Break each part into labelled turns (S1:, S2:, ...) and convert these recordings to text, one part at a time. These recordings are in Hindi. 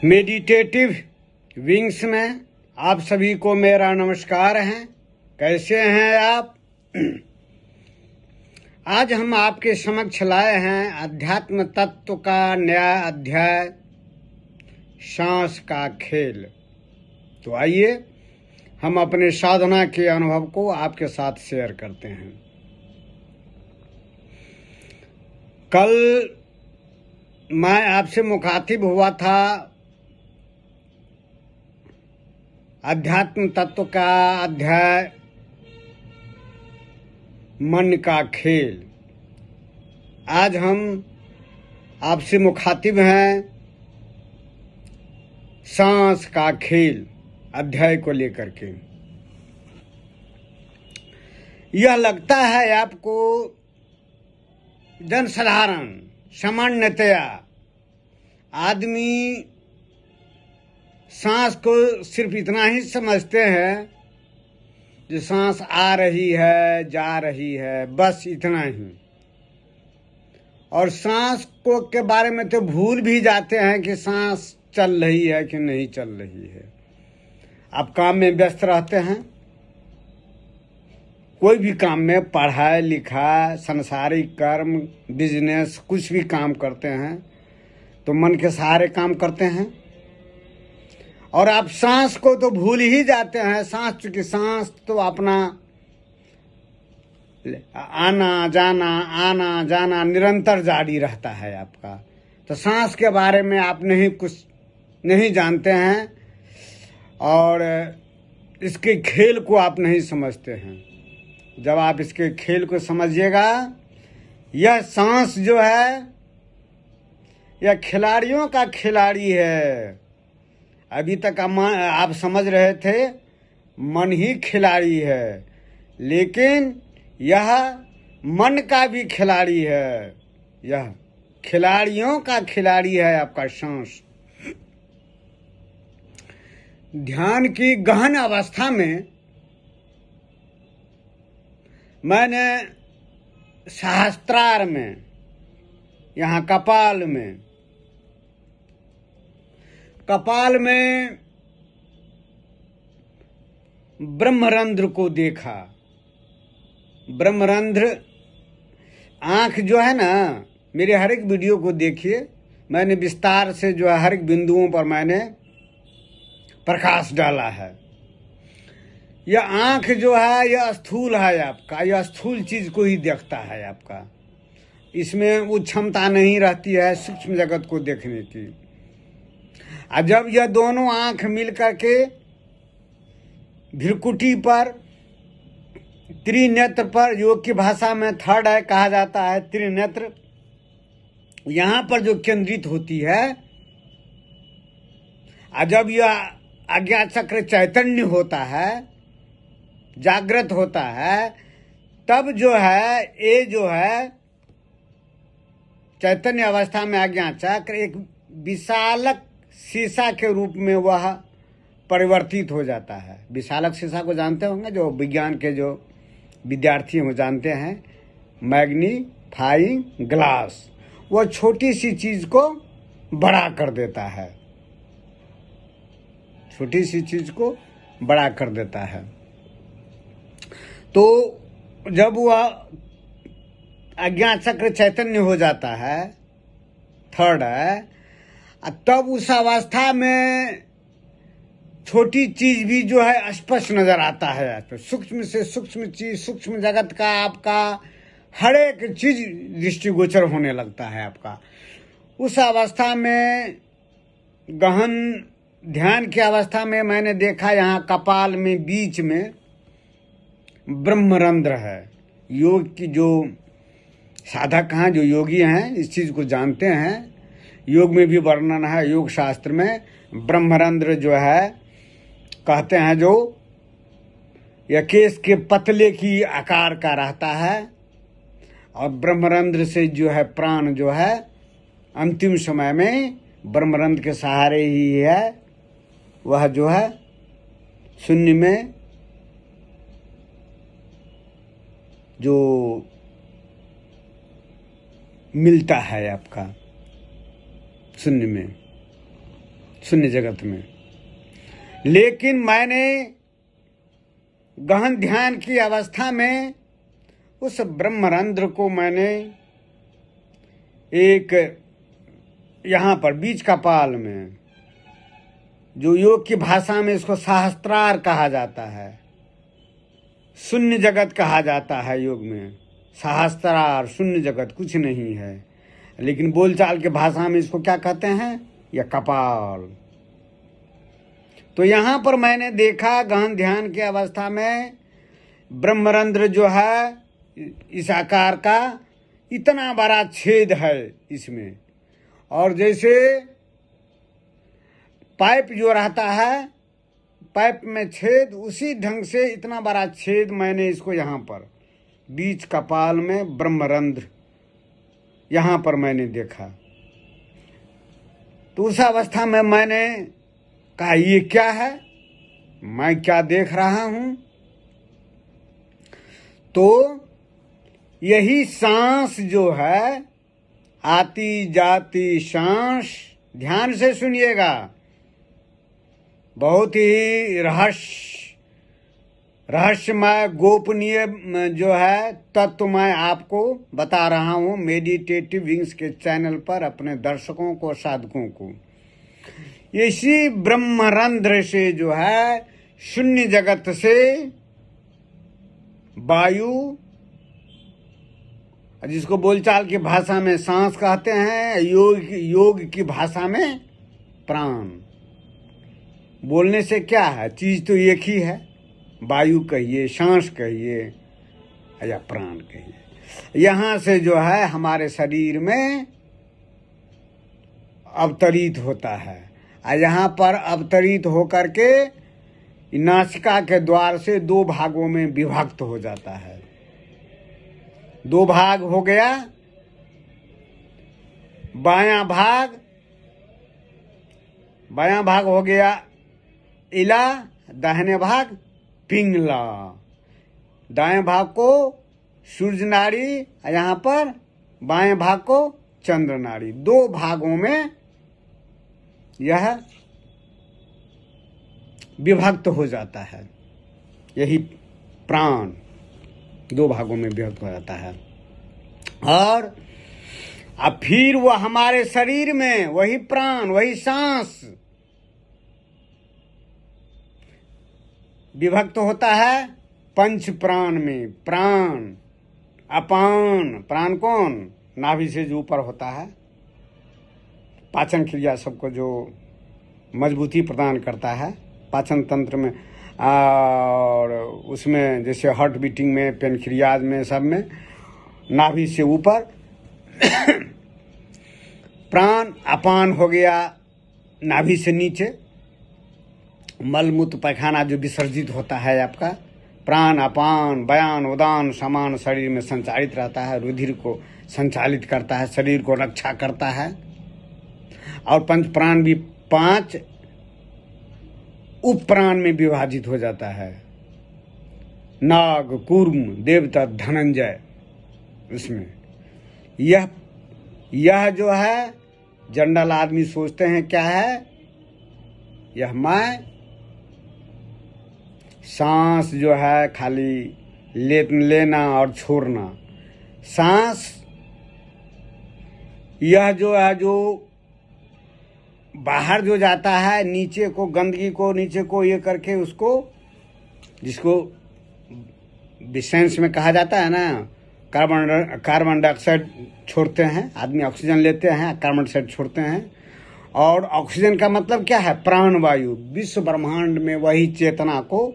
S1: मेडिटेटिव विंग्स में आप सभी को मेरा नमस्कार है। कैसे हैं आप? आज हम आपके समक्ष लाए हैं अध्यात्म तत्व का नया अध्याय, सांस का खेल। तो आइए हम अपने साधना के अनुभव को आपके साथ शेयर करते हैं। कल मैं आपसे मुखातिब हुआ था अध्यात्म तत्व का अध्याय, मन का खेल। आज हम आपसे मुखातिब हैं सांस का खेल अध्याय को लेकर के। यह लगता है आपको जनसाधारण सामान्यतया आदमी सांस को सिर्फ इतना ही समझते हैं कि सांस आ रही है जा रही है, बस इतना ही। और सांस को के बारे में तो भूल भी जाते हैं कि सांस चल रही है कि नहीं चल रही है। आप काम में व्यस्त रहते हैं, कोई भी काम में, पढ़ाई लिखाई, संसारिक कर्म, बिजनेस, कुछ भी काम करते हैं तो मन के सहारे काम करते हैं और आप सांस को तो भूल ही जाते हैं। सांस, चूंकि सांस तो अपना आना जाना निरंतर जारी रहता है आपका, तो सांस के बारे में आप कुछ नहीं जानते हैं और इसके खेल को आप नहीं समझते हैं। जब आप इसके खेल को समझिएगा, यह सांस जो है यह खिलाड़ियों का खिलाड़ी है। अभी तक आप समझ रहे थे मन ही खिलाड़ी है, लेकिन यह मन का भी खिलाड़ी है। यह खिलाड़ियों का खिलाड़ी है आपका सांस। ध्यान की गहन अवस्था में मैंने सहस्त्रार में, यहाँ कपाल में ब्रह्मरंध्र को देखा। ब्रह्मरंध्र आँख जो है ना, मेरे हर एक वीडियो को देखिए, मैंने विस्तार से जो है हर एक बिंदुओं पर मैंने प्रकाश डाला है। यह आँख जो है यह स्थूल है आपका, यह स्थूल चीज को ही देखता है आपका। इसमें वो क्षमता नहीं रहती है सूक्ष्म जगत को देखने की। और जब यह दोनों आंख मिल करके भ्रुकुटी पर, त्रिनेत्र पर, योग की भाषा में थर्ड आई कहा जाता है, त्रिनेत्र, यहां पर जो केंद्रित होती है, और जब यह आज्ञा चक्र चैतन्य होता है, जागृत होता है, तब जो है ये जो है चैतन्य अवस्था में आज्ञा चक्र एक विशालक शीशा के रूप में वह परिवर्तित हो जाता है। विशालक शीशा को जानते होंगे, जो विज्ञान के जो विद्यार्थी हैं वो जानते हैं, मैग्नीफाइंग ग्लास। वह छोटी सी चीज को बड़ा कर देता है, छोटी सी चीज को बड़ा कर देता है। तो जब वह अज्ञात चक्र चैतन्य हो जाता है, थर्ड है, तब उस अवस्था में छोटी चीज भी जो है स्पष्ट नजर आता है। तो सूक्ष्म से सूक्ष्म चीज, सूक्ष्म जगत का आपका हर एक चीज दृष्टिगोचर होने लगता है आपका। उस अवस्था में, गहन ध्यान की अवस्था में, मैंने देखा यहाँ कपाल में बीच में ब्रह्मरंध्र है। योग की जो साधक हैं, जो योगी हैं, इस चीज को जानते हैं। योग में भी वर्णन है, योग शास्त्र में ब्रह्मरंध्र जो है कहते हैं, जो यह केस के पतले की आकार का रहता है और ब्रह्मरंध्र से जो है प्राण जो है अंतिम समय में ब्रह्मरंध्र के सहारे ही है, वह जो है शून्य में जो मिलता है आपका, शून्य में। शून्य जगत में। लेकिन मैंने गहन ध्यान की अवस्था में उस ब्रह्मरंध्र को मैंने एक यहाँ पर बीच कपाल में, जो योग की भाषा में इसको सहस्त्रार कहा जाता है, शून्य जगत कहा जाता है योग में। सहस्त्रार शून्य जगत कुछ नहीं है, लेकिन बोलचाल के भाषा में इसको क्या कहते हैं, या कपाल। तो यहाँ पर मैंने देखा गहन ध्यान की अवस्था में ब्रह्मरंध्र जो है इस आकार का इतना बड़ा छेद है इसमें, और जैसे पाइप जो रहता है, पाइप में छेद, उसी ढंग से इतना बड़ा छेद मैंने इसको यहाँ पर बीच कपाल में ब्रह्मरंध्र यहाँ पर मैंने देखा। तो उस अवस्था में मैंने कहा ये क्या है, मैं क्या देख रहा हूं। तो यही सांस जो है, आती जाती सांस, ध्यान से सुनिएगा, बहुत ही रहस्यमय गोपनीय जो है तत्व मैं आपको बता रहा हूं मेडिटेटिव विंग्स के चैनल पर अपने दर्शकों को, साधकों को। इसी ब्रह्मरंध्र से जो है शून्य जगत से वायु, जिसको बोलचाल की भाषा में सांस कहते हैं, योग की भाषा में प्राण। बोलने से क्या है, चीज तो एक ही है, वायु कहिए, सांस कहिए या प्राण कहिए। यहां से जो है हमारे शरीर में अवतरित होता है, और यहाँ पर अवतरित होकर के नासिका के द्वार से दो भागों में विभक्त हो जाता है। दो भाग हो गया, बायां भाग हो गया इला, दाहिने भाग पिंगला। दाएं भाग को सूर्य नाड़ी, यहाँ पर बाएं भाग को चंद्र नाड़ी। दो भागों में यह विभक्त हो जाता है। यही प्राण दो भागों में विभक्त हो जाता है, और अब फिर वह हमारे शरीर में वही प्राण, वही सांस विभक्त होता है पंच प्राण में। प्राण अपान, प्राण कौन, नाभि से जो ऊपर होता है, पाचन क्रिया सबको जो मजबूती प्रदान करता है पाचन तंत्र में, और उसमें जैसे हार्ट बीटिंग में, पेनक्रियाज में, सब में नाभि से ऊपर प्राण। अपान हो गया नाभि से नीचे, मलमूत्र पैखाना जो विसर्जित होता है आपका। प्राण अपान व्यान उदान समान शरीर में संचालित रहता है, रुधिर को संचालित करता है, शरीर को रक्षा करता है। और पंच प्राण भी 5 उप प्राण में विभाजित हो जाता है। नाग, कूर्म, देवता, धनंजय, इसमें यह जो है जनरल आदमी सोचते हैं क्या है, यह मैं सांस जो है खाली लेना और छोड़ना। सांस यह जो है, जो बाहर जो जाता है नीचे को, गंदगी को नीचे को ये करके, उसको जिसको डिसेंस में कहा जाता है ना, कार्बन डाइऑक्साइड छोड़ते हैं, आदमी ऑक्सीजन लेते हैं, कार्बन डाइऑक्साइड छोड़ते हैं। और ऑक्सीजन का मतलब क्या है, प्राण वायु। विश्व ब्रह्मांड में वही चेतना को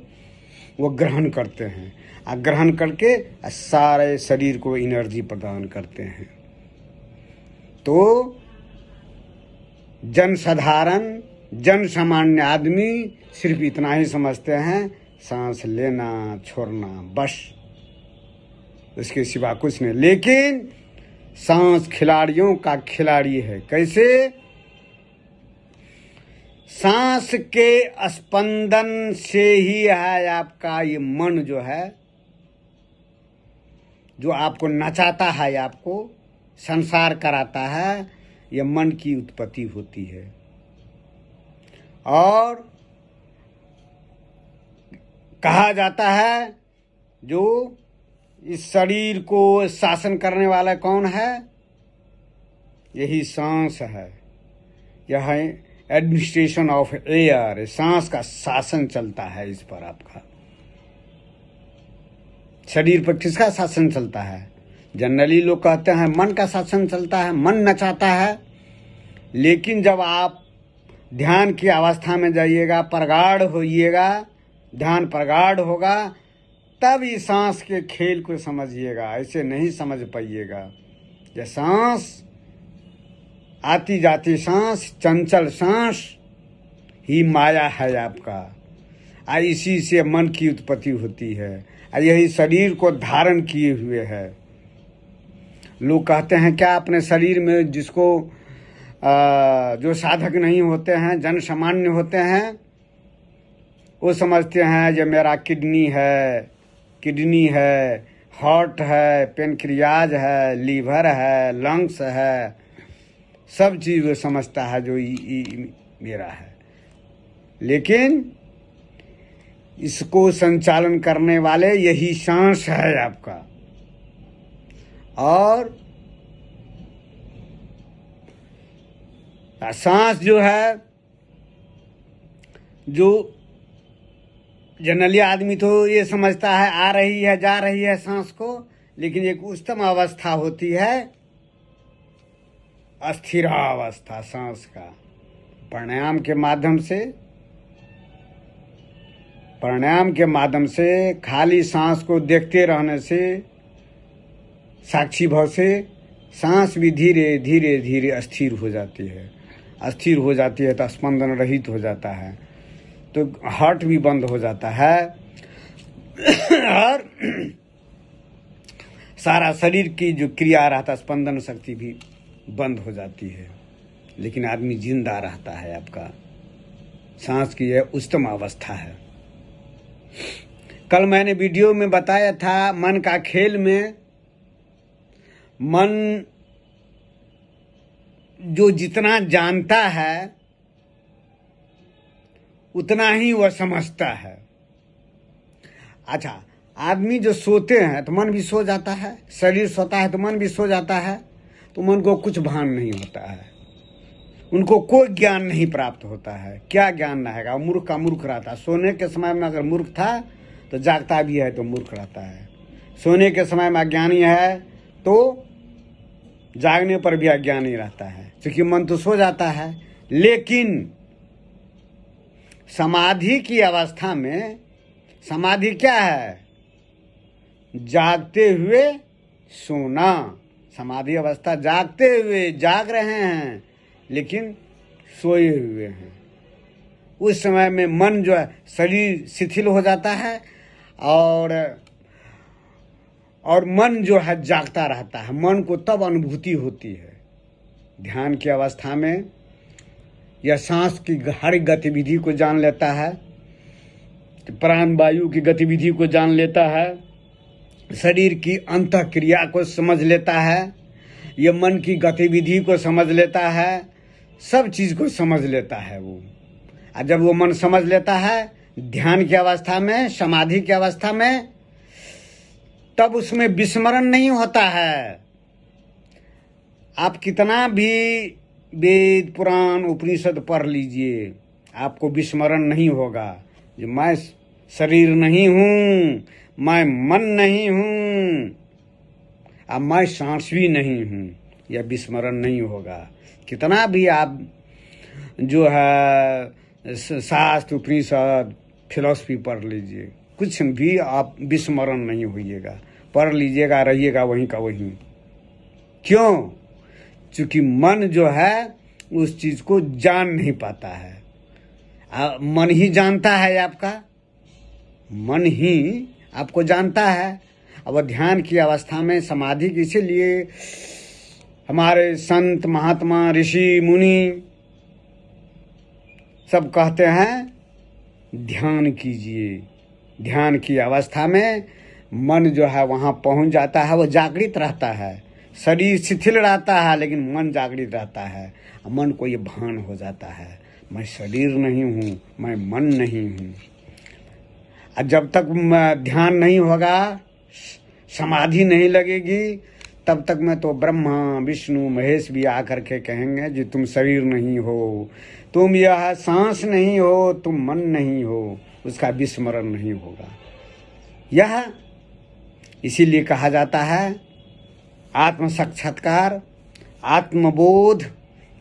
S1: वो ग्रहण करते हैं, और ग्रहण करके सारे शरीर को एनर्जी प्रदान करते हैं। तो जन साधारण, जन सामान्य आदमी सिर्फ इतना ही समझते हैं, सांस लेना छोड़ना, बस, इसके सिवा कुछ नहीं। लेकिन सांस खिलाड़ियों का खिलाड़ी है। कैसे? सांस के स्पंदन से ही है आपका ये मन जो है, जो आपको नचाता है, आपको संसार कराता है, ये मन की उत्पत्ति होती है। और कहा जाता है जो इस शरीर को शासन करने वाला कौन है? यही सांस है। यह है एडमिनिस्ट्रेशन ऑफ एयर। सांस का शासन चलता है इस पर। आपका शरीर पर किसका शासन चलता है? जनरली लोग कहते हैं मन का शासन चलता है, मन नचाता है। लेकिन जब आप ध्यान की अवस्था में जाइएगा, प्रगाढ़ होइएगा, ध्यान प्रगाढ़ होगा, तब इस सांस के खेल को समझिएगा। ऐसे नहीं समझ पाइएगा। यह सांस, आती जाती सांस, चंचल सांस ही माया है आपका। और इसी से मन की उत्पत्ति होती है और यही शरीर को धारण किए हुए है। लोग कहते हैं क्या अपने शरीर में, जिसको जो साधक नहीं होते हैं, जन सामान्य होते हैं, वो समझते हैं ये मेरा किडनी है, हार्ट है, पेनक्रियाज है, लीवर है, लंग्स है, सब चीज़ वो समझता है जो मेरा है। लेकिन इसको संचालन करने वाले यही सांस है आपका। और सांस जो है, जो जनरली आदमी तो ये समझता है आ रही है जा रही है सांस को, लेकिन एक उच्चतम अवस्था होती है अस्थिरावस्था सांस का। प्राणायाम के माध्यम से खाली सांस को देखते रहने से, साक्षी भाव से, सांस भी धीरे धीरे धीरे अस्थिर हो जाती है। अस्थिर हो जाती है तो स्पंदन रहित हो जाता है, तो हार्ट भी बंद हो जाता है और सारा शरीर की जो क्रिया रहता, स्पंदन शक्ति भी बंद हो जाती है। लेकिन आदमी जिंदा रहता है। आपका सांस की यह उच्चतम अवस्था है। कल मैंने वीडियो में बताया था, मन का खेल में मन जो जितना जानता है उतना ही वह समझता है। अच्छा, आदमी जो सोते हैं तो मन भी सो जाता है, शरीर सोता है तो मन भी सो जाता है, तो मन को कुछ भान नहीं होता है, उनको कोई ज्ञान नहीं प्राप्त होता है। क्या ज्ञान रहेगा? मूर्ख का मूर्ख रहता है। सोने के समय में अगर मूर्ख था तो जागता भी है तो मूर्ख रहता है। सोने के समय में अज्ञानी है तो जागने पर भी अज्ञानी रहता है, क्योंकि मन तो सो जाता है। लेकिन समाधि की अवस्था में, समाधि क्या है? जागते हुए सोना। समाधि अवस्था जागते हुए, जाग रहे हैं लेकिन सोए हुए हैं। उस समय में मन जो है, शरीर शिथिल हो जाता है और मन जो है जागता रहता है। मन को तब अनुभूति होती है। ध्यान की अवस्था में यह सांस की हर गतिविधि को जान लेता है, प्राण वायु की गतिविधि को जान लेता है, शरीर की अंतः क्रिया को समझ लेता है, यह मन की गतिविधि को समझ लेता है, सब चीज को समझ लेता है वो। और जब वो मन समझ लेता है ध्यान की अवस्था में, समाधि की अवस्था में, तब उसमें विस्मरण नहीं होता है। आप कितना भी वेद पुराण उपनिषद पढ़ लीजिए, आपको विस्मरण नहीं होगा। जो मैं शरीर नहीं हूँ, मैं मन नहीं हूँ, अब मैं सांस भी नहीं हूँ, यह विस्मरण नहीं होगा। कितना भी आप जो है शास्त्र उपनिषद फिलॉसफी पढ़ लीजिए, कुछ भी आप विस्मरण नहीं होइएगा। पढ़ लीजिएगा, रहिएगा वहीं का वहीं। क्यों? क्योंकि मन जो है उस चीज को जान नहीं पाता है। मन ही जानता है आपका, मन ही आपको जानता है। अब ध्यान की अवस्था में, समाधि की, इसीलिए हमारे संत महात्मा ऋषि मुनि सब कहते हैं ध्यान कीजिए। ध्यान की अवस्था में मन जो है वहाँ पहुँच जाता है, वो जागृत रहता है। शरीर शिथिल रहता है लेकिन मन जागृत रहता है। मन को ये भान हो जाता है, मैं शरीर नहीं हूँ, मैं मन नहीं हूँ। और जब तक ध्यान नहीं होगा, समाधि नहीं लगेगी, तब तक मैं तो ब्रह्मा विष्णु महेश भी आकर के कहेंगे जी तुम शरीर नहीं हो, तुम यह सांस नहीं हो, तुम मन नहीं हो, उसका विस्मरण नहीं होगा। यह इसीलिए कहा जाता है आत्म साक्षात्कार, आत्मबोध,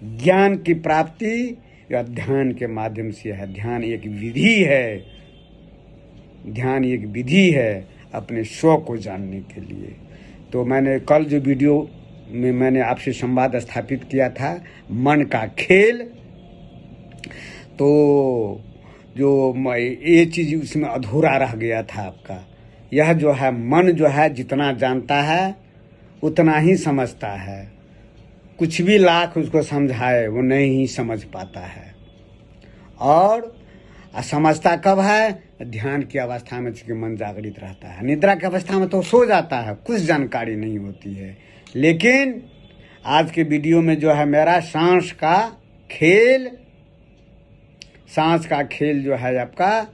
S1: ज्ञान की प्राप्ति या ध्यान के माध्यम से है। ध्यान एक विधि है, ध्यान एक विधि है अपने स्व को जानने के लिए। तो मैंने कल जो वीडियो में मैंने आपसे संवाद स्थापित किया था मन का खेल, तो जो ये चीज़ उसमें अधूरा रह गया था आपका। यह जो है मन जो है जितना जानता है उतना ही समझता है, कुछ भी लाख उसको समझाए वो नहीं समझ पाता है। और समझता कब है? ध्यान की अवस्था में चूंकि मन जागृत रहता है। निद्रा की अवस्था में तो सो जाता है, कुछ जानकारी नहीं होती है। लेकिन आज के वीडियो में जो है मेरा सांस का खेल, सांस का खेल जो है आपका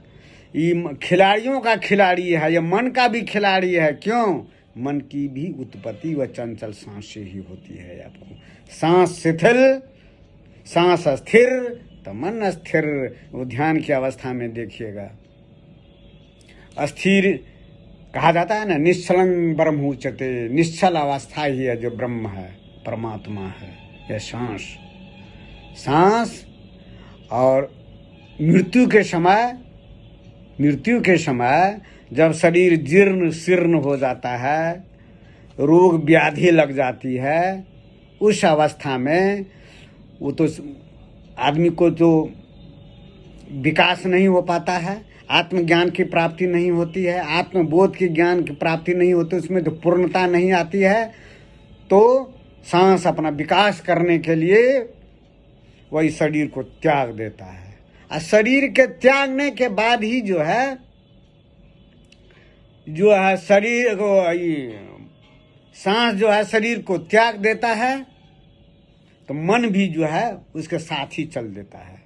S1: ये खिलाड़ियों का खिलाड़ी है, ये मन का भी खिलाड़ी है। क्यों? मन की भी उत्पत्ति व चंचल सांस से ही होती है। आपको सांस शिथिल, सांस स्थिर तो मन स्थिर। वो ध्यान की अवस्था में देखिएगा अस्थिर कहा जाता है ना, निश्चलं ब्रह्म उच्यते। निश्चल अवस्था ही है जो ब्रह्म है, परमात्मा है। यह सांस, सांस और मृत्यु के समय जब शरीर जीर्ण शीर्ण हो जाता है, रोग व्याधि लग जाती है, उस अवस्था में वो तो आदमी को जो विकास नहीं हो पाता है, आत्मज्ञान की प्राप्ति नहीं होती है, आत्मबोध की ज्ञान की प्राप्ति नहीं होती, उसमें जो पूर्णता नहीं आती है, तो सांस अपना विकास करने के लिए वही शरीर को त्याग देता है। और शरीर के त्यागने के बाद ही जो है शरीर को सांस जो है शरीर को त्याग देता है, तो मन भी जो है उसके साथ ही चल देता है।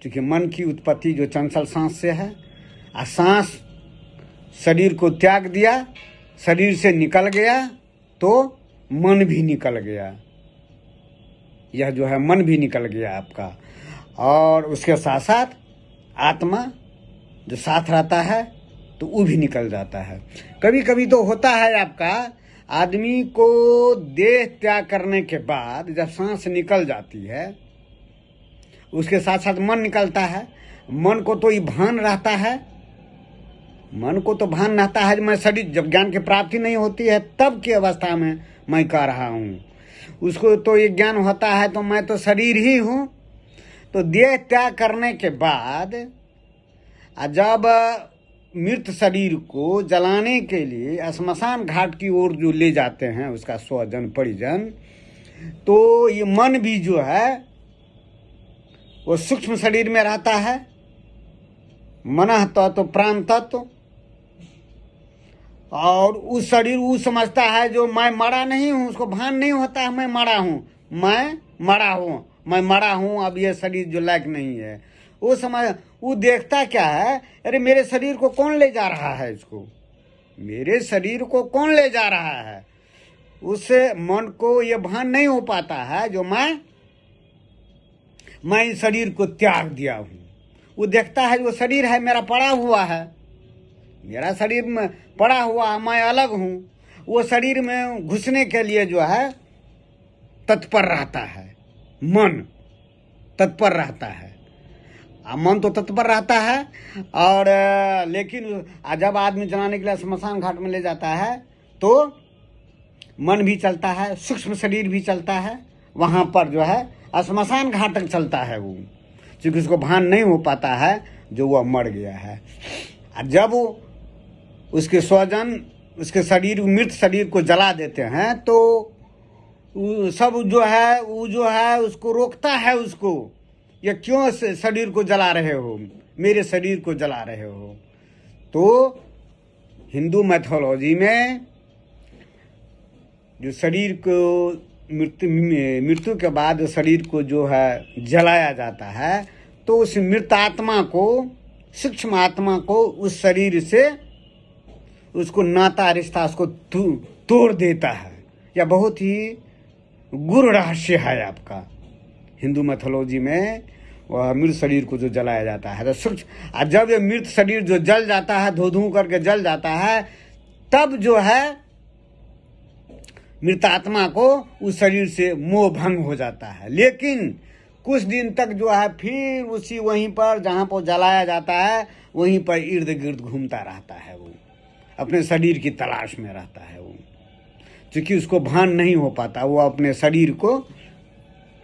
S1: क्योंकि मन की उत्पत्ति जो चंचल सांस से है, और सांस शरीर को त्याग दिया, शरीर से निकल गया तो मन भी निकल गया। यह जो है मन भी निकल गया आपका, और उसके साथ साथ आत्मा जो साथ रहता है तो वो भी निकल जाता है। कभी कभी तो होता है आपका आदमी को देह त्याग करने के बाद जब सांस निकल जाती है, उसके साथ साथ मन निकलता है। मन को तो ये भान रहता है, मन को तो भान रहता है मैं शरीर, जब ज्ञान की प्राप्ति नहीं होती है तब की अवस्था में मैं कह रहा हूँ, उसको तो ये ज्ञान होता है तो मैं तो शरीर ही हूँ। तो देह त्याग करने के बाद जब मृत शरीर को जलाने के लिए श्मशान घाट की ओर जो ले जाते हैं उसका स्वजन परिजन, तो ये मन भी जो है वो सूक्ष्म शरीर में रहता है, मनः तत्व प्राण तत्व। और उस शरीर वो समझता है जो मैं मरा नहीं हूँ, उसको भान नहीं होता है मैं मरा हूँ, मैं मरा हूँ, अब ये शरीर जो लायक नहीं है। वो समझ, वो देखता क्या है, अरे मेरे शरीर को कौन ले जा रहा है, इसको मेरे शरीर को कौन ले जा रहा है। उससे मन को ये भान नहीं हो पाता है जो मैं इस शरीर को त्याग दिया हूँ। वो देखता है वो शरीर है मेरा पड़ा हुआ है, मेरा शरीर में पड़ा हुआ है, मैं अलग हूँ। वो शरीर में घुसने के लिए जो है तत्पर रहता है, मन तत्पर रहता है। मन तो तत्पर रहता है, और लेकिन जब आदमी जलाने के लिए श्मशान घाट में ले जाता है तो मन भी चलता है, सूक्ष्म शरीर भी चलता है, वहाँ पर जो है श्मशान घाट तक चलता है वो, क्योंकि उसको भान नहीं हो पाता है जो वह मर गया है। जब उसके स्वजन उसके शरीर, मृत शरीर को जला देते हैं तो सब जो है उसको रोकता है, उसको ये क्यों शरीर को जला रहे हो, मेरे शरीर को जला रहे हो। तो हिंदू मैथोलॉजी में जो शरीर को मृत्यु के बाद शरीर को जो है जलाया जाता है, तो उस मृत आत्मा को, सूक्ष्म आत्मा को उस शरीर से उसको नाता रिश्ता उसको तोड़ देता है। यह बहुत ही गुरु रहस्य है आपका हिंदू मैथोलॉजी में। वह मृत शरीर को जो जलाया जाता है, तो सूक्ष्म, जब ये मृत शरीर जो जल जाता है, धो धू करके जल जाता है, तब जो है मृत आत्मा को उस शरीर से मोह भंग हो जाता है। लेकिन कुछ दिन तक जो है फिर उसी वहीं पर जहाँ पर जलाया जाता है वहीं पर इर्द गिर्द घूमता रहता है, वो अपने शरीर की तलाश में रहता है। वो क्योंकि उसको भान नहीं हो पाता, वो अपने शरीर को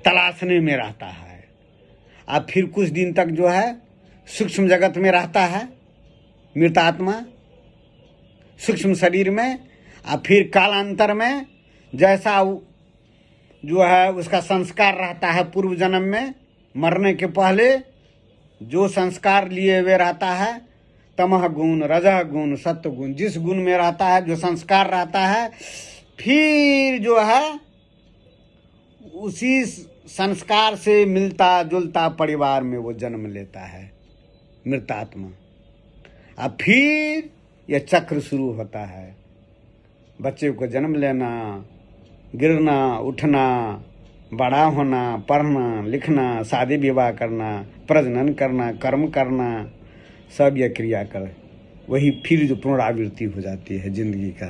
S1: तलाशने में रहता है। अब फिर कुछ दिन तक जो है सूक्ष्म जगत में रहता है मृत आत्मा, सूक्ष्म शरीर में। अब फिर कालांतर में जैसा जो है उसका संस्कार रहता है पूर्व जन्म में, मरने के पहले जो संस्कार लिए हुए रहता है, तमह गुण, रजह गुण, सत्व गुण, जिस गुण में रहता है, जो संस्कार रहता है, फिर जो है उसी संस्कार से मिलता जुलता परिवार में वो जन्म लेता है मृत आत्मा। अब फिर यह चक्र शुरू होता है, बच्चे को जन्म लेना, गिरना, उठना, बड़ा होना, पढ़ना लिखना, शादी विवाह करना, प्रजनन करना, कर्म करना, सब यह क्रिया कर वही फिर जो पुनरावृत्ति हो जाती है जिंदगी का।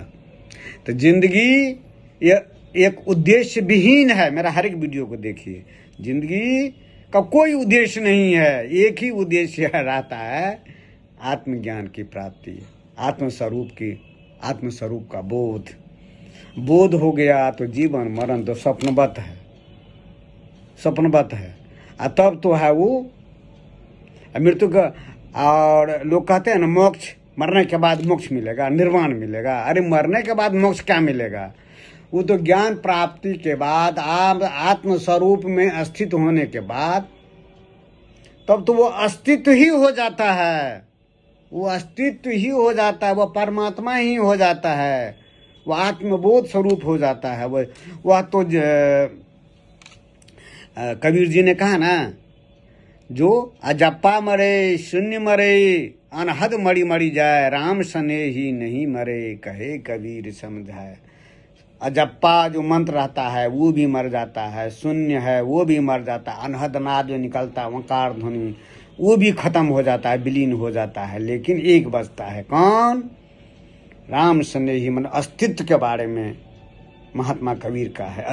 S1: तो जिंदगी यह एक उद्देश्य विहीन है। मेरा हर एक वीडियो को देखिए, जिंदगी का कोई उद्देश्य नहीं है, एक ही उद्देश्य रहता है, आत्मज्ञान की प्राप्ति, आत्मस्वरूप का बोध हो गया तो जीवन मरण तो स्वप्नवत है। तब तो है वो मृत्यु का। और लोग कहते हैं ना मोक्ष, मरने के बाद मोक्ष मिलेगा, निर्वाण मिलेगा। अरे मरने के बाद मोक्ष क्या मिलेगा? वो तो ज्ञान प्राप्ति के बाद, आप आत्मस्वरूप में स्थित होने के बाद, तब तो वो अस्तित्व ही हो जाता है, वो अस्तित्व ही हो जाता है, वह परमात्मा ही हो जाता है, वह आत्मबोध स्वरूप हो जाता है। वह तो कबीर जी ने कहा ना, जो अजप्पा मरे शून्य मरे, अनहद मरी मरी जाए, राम सने ही नहीं मरे, कहे कबीर समझाए। अजप्पा जो मंत्र रहता है वो भी मर जाता है, शून्य है वो भी मर जाता है, अनहद नाद जो निकलता है वकार ध्वनि वो भी खत्म हो जाता है, विलीन हो जाता है। लेकिन एक बचता है, कौन? राम सने ही, मन अस्तित्व के बारे में महात्मा कबीर का है।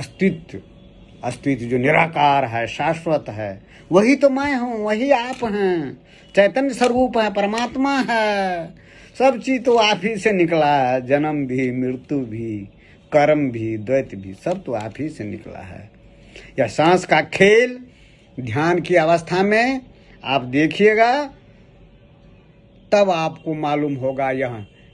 S1: अस्तित्व जो निराकार है, शाश्वत है, वही तो मैं हूँ, वही आप हैं, चैतन्य स्वरूप है, परमात्मा है। सब चीज तो आप ही से निकला है, जन्म भी, मृत्यु भी, कर्म भी, द्वैत भी, सब तो आप ही से निकला है। यह सांस का खेल ध्यान की अवस्था में आप देखिएगा, तब आपको मालूम होगा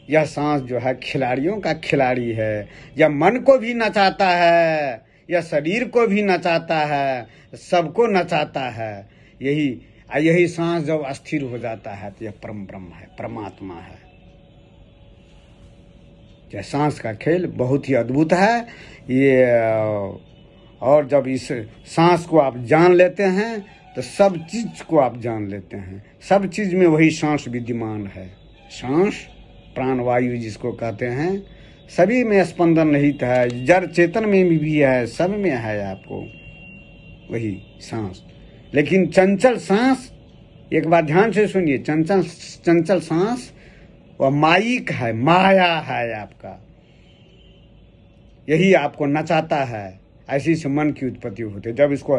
S1: यह सांस जो है खिलाड़ियों का खिलाड़ी है। यह मन को भी नचाता है, यह शरीर को भी नचाता है, सबको नचाता है। यही सांस जब अस्थिर हो जाता है तो यह परम ब्रह्म है, परमात्मा है। यह सांस का खेल बहुत ही अद्भुत है ये। और जब इस सांस को आप जान लेते हैं तो सब चीज को आप जान लेते हैं। सब चीज में वही सांस विद्यमान है। सांस प्राणवायु जिसको कहते हैं, सभी में स्पंदन रहित है, जड़ चेतन में भी है, सब में है आपको वही सांस। लेकिन चंचल सांस, एक बार ध्यान से सुनिए, चंचल सांस वह माइक है, माया है आपका, यही आपको नचाता है। ऐसी से मन की उत्पत्ति होती है। जब इसको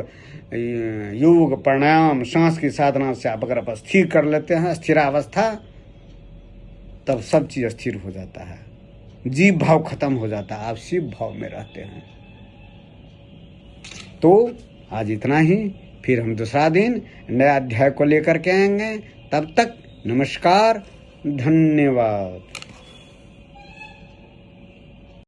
S1: योग प्राणायाम सांस की साधना से आप अगर स्थिर कर लेते हैं, स्थिरावस्था, तब सब चीज स्थिर हो जाता है, जीव भाव खत्म हो जाता है, आप शिव भाव में रहते हैं। तो आज इतना ही, फिर हम दूसरा दिन नया अध्याय को लेकर के आएंगे। तब तक नमस्कार, धन्यवाद।